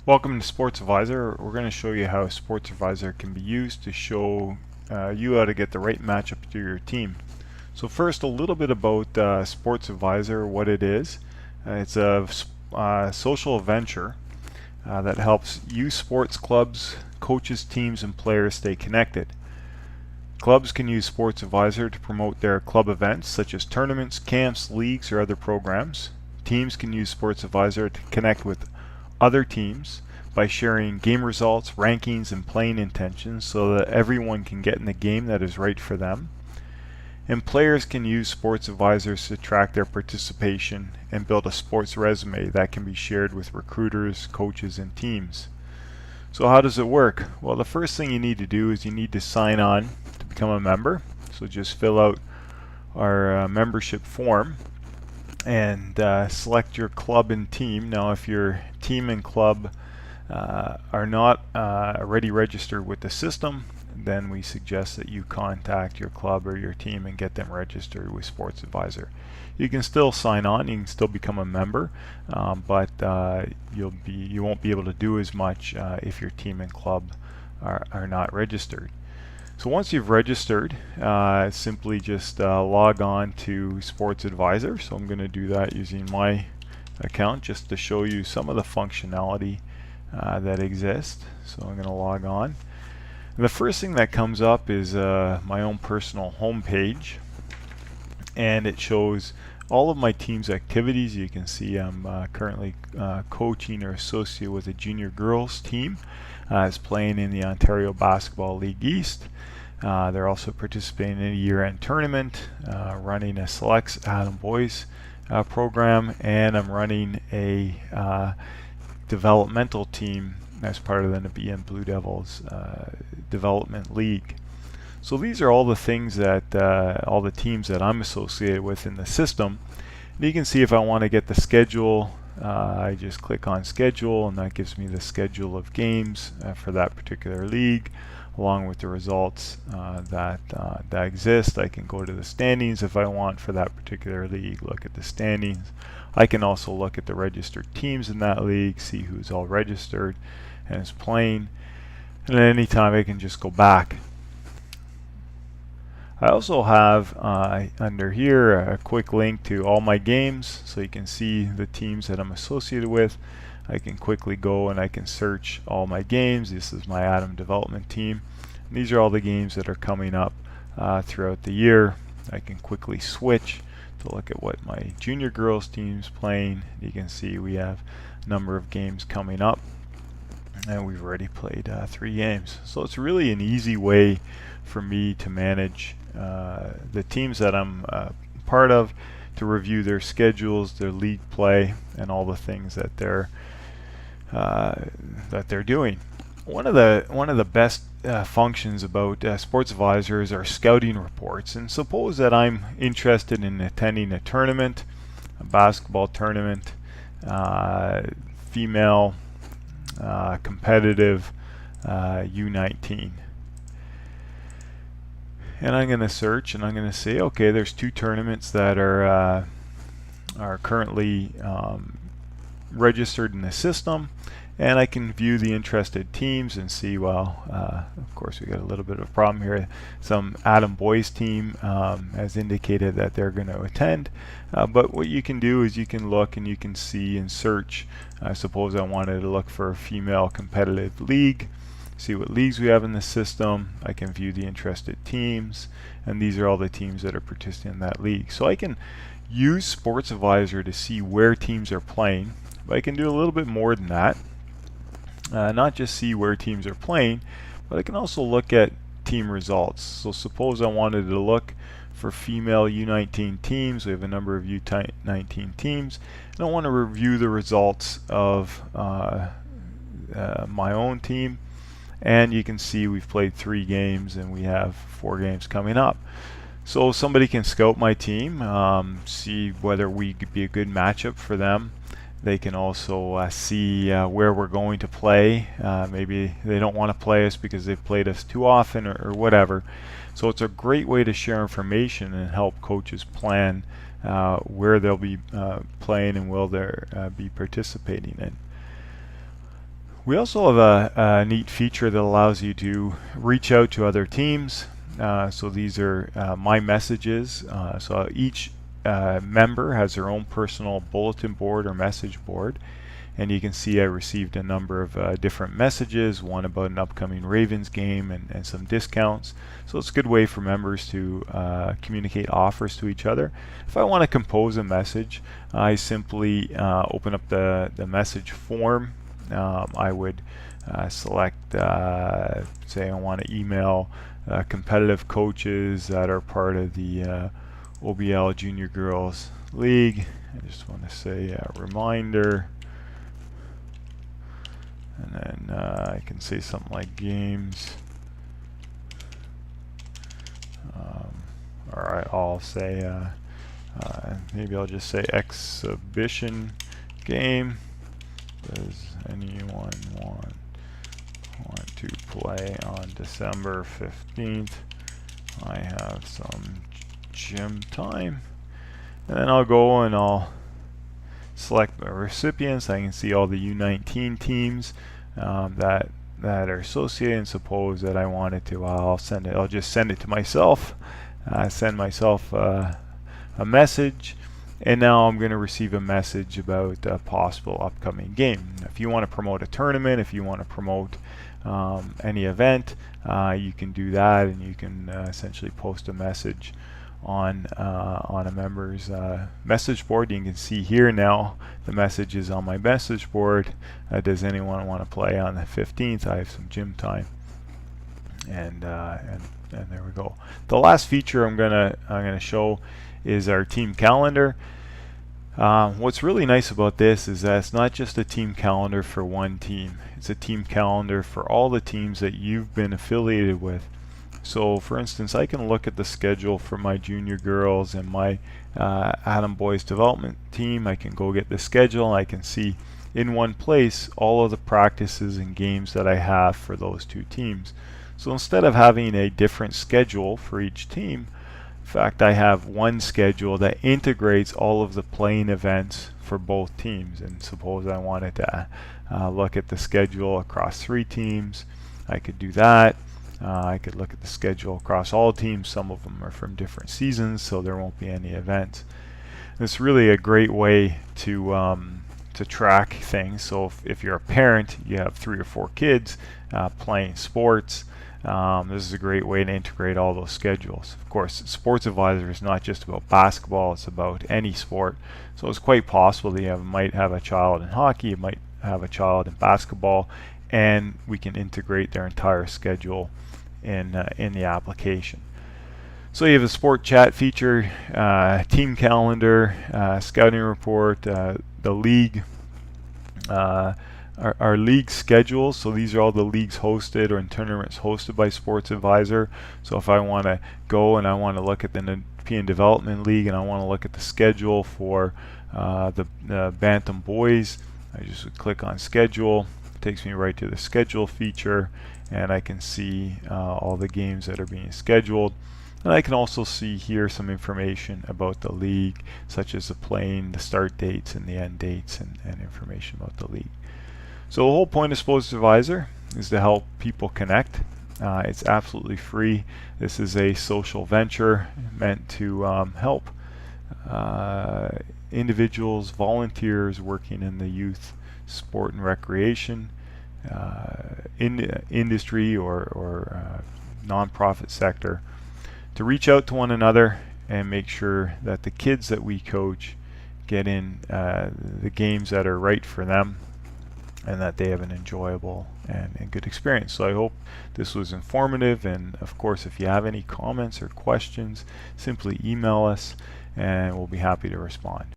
Welcome to Sportsadvisor. We're going to show you how Sportsadvisor can be used to show you how to get the right matchup to your team. So first, a little bit about Sportsadvisor, what it is. It's a social venture that helps youth sports clubs, coaches, teams, and players stay connected. Clubs can use Sportsadvisor to promote their club events such as tournaments, camps, leagues, or other programs. Teams can use Sportsadvisor to connect with other teams by sharing game results, rankings, and playing intentions so that everyone can get in the game that is right for them. And players can use Sportsadvisors to track their participation and build a sports resume that can be shared with recruiters, coaches, and teams. So how does it work? Well, the first thing you need to do is you need to sign on to become a member. So just fill out our membership form and select your club and team. Now if your team and club are not already registered with the system, then we suggest that you contact your club or your team and get them registered with Sportsadvisor. You can still sign on, you can still become a member, but you won't be able to do as much if your team and club are not registered. So once you've registered, simply just log on to Sportsadvisor. So I'm going to do that using my account just to show you some of the functionality that exists. So I'm going to log on. And the first thing that comes up is my own personal home page, and it shows all of my team's activities. You can see I'm currently coaching or associated with a junior girls team. Is playing in the Ontario Basketball League East. They're also participating in a year-end tournament, running a Selects Adam Boys program, and I'm running a developmental team as part of the Nebian Blue Devils Development League. So these are all the things that all the teams that I'm associated with in the system. And you can see if I want to get the schedule, I just click on schedule, and that gives me the schedule of games for that particular league, along with the results that exist. I can go to the standings if I want for that particular league, look at the standings. I can also look at the registered teams in that league, see who's all registered and is playing, and at any time I can just go back. I also have under here a quick link to all my games, so you can see the teams that I'm associated with. I can quickly go and I can search all my games. This is my Adam development team. And these are all the games that are coming up throughout the year. I can quickly switch to look at what my junior girls team's playing. You can see we have a number of games coming up, and we've already played 3 games. So it's really an easy way for me to manage the teams that I'm part of, to review their schedules, their league play, and all the things that they're doing. One of the best functions about Sportsadvisor is our scouting reports. And suppose that I'm interested in attending a tournament, a basketball tournament, female competitive U19. And I'm going to search, and I'm going to say, okay, there's 2 tournaments that are currently registered in the system, and I can view the interested teams and see, well, of course we got a little bit of a problem here. Some Adam Boys team has indicated that they're going to attend, but what you can do is you can look and you can see and search. Suppose I wanted to look for a female competitive league, see what leagues we have in the system. I can view the interested teams, and these are all the teams that are participating in that league. So I can use Sportsadvisor to see where teams are playing, but I can do a little bit more than that. Not just see where teams are playing, but I can also look at team results. So suppose I wanted to look for female U19 teams. We have a number of U19 teams, and I want to review the results of my own team. And you can see we've played 3 games and we have 4 games coming up. So somebody can scout my team, see whether we could be a good matchup for them. They can also see where we're going to play. Maybe they don't want to play us because they've played us too often, or whatever. So it's a great way to share information and help coaches plan where they'll be playing and will they be participating in. We also have a neat feature that allows you to reach out to other teams. So these are my messages. So each member has their own personal bulletin board or message board. And you can see I received a number of different messages, one about an upcoming Ravens game and some discounts. So it's a good way for members to communicate offers to each other. If I want to compose a message, I simply open up the message form. I would select, say I want to email competitive coaches that are part of the OBL Junior Girls League. I just want to say a reminder. And then I can say something like games. Or I'll say, maybe I'll just say exhibition game. Does anyone want to play on December 15th? I have some gym time. And then I'll go and I'll select the recipients. I can see all the U19 teams that are associated, and suppose that I wanted to, I'll just send it to myself, send myself a message, and now I'm going to receive a message about a possible upcoming game. If you want to promote a tournament, if you want to promote any event, you can do that, and you can essentially post a message on a member's message board. You can see here now the message is on my message board. Does anyone want to play on the 15th? I have some gym time, and there we go. The last feature I'm gonna show is our team calendar. What's really nice about this is that it's not just a team calendar for one team. It's a team calendar for all the teams that you've been affiliated with. So for instance, I can look at the schedule for my junior girls and my Adam Boys development team. I can go get the schedule, and I can see in one place all of the practices and games that I have for those two teams. So instead of having a different schedule for each team, in fact, I have one schedule that integrates all of the playing events for both teams. And suppose I wanted to look at the schedule across 3 teams, I could do that. I could look at the schedule across all teams. Some of them are from different seasons, so there won't be any events. It's really a great way to track things. So if you're a parent, you have 3 or 4 kids playing sports, this is a great way to integrate all those schedules. Of course, Sportsadvisor is not just about basketball, it's about any sport. So it's quite possible that you might have a child in hockey, you might have a child in basketball, and we can integrate their entire schedule in the application. So you have a sport chat feature, team calendar, scouting report, the league, our league schedules. So these are all the leagues hosted or in tournaments hosted by Sportsadvisor. So if I want to go and I want to look at the European Development League and I want to look at the schedule for the Bantam Boys, I just would click on schedule. It takes me right to the schedule feature, and I can see all the games that are being scheduled. And I can also see here some information about the league, such as the playing, the start dates and the end dates, and information about the league. So the whole point of Sportsadvisor is to help people connect. It's absolutely free. This is a social venture meant to help individuals, volunteers working in the youth sport and recreation industry or nonprofit sector to reach out to one another and make sure that the kids that we coach get in the games that are right for them and that they have an enjoyable and good experience. So I hope this was informative, and of course if you have any comments or questions, simply email us and we'll be happy to respond.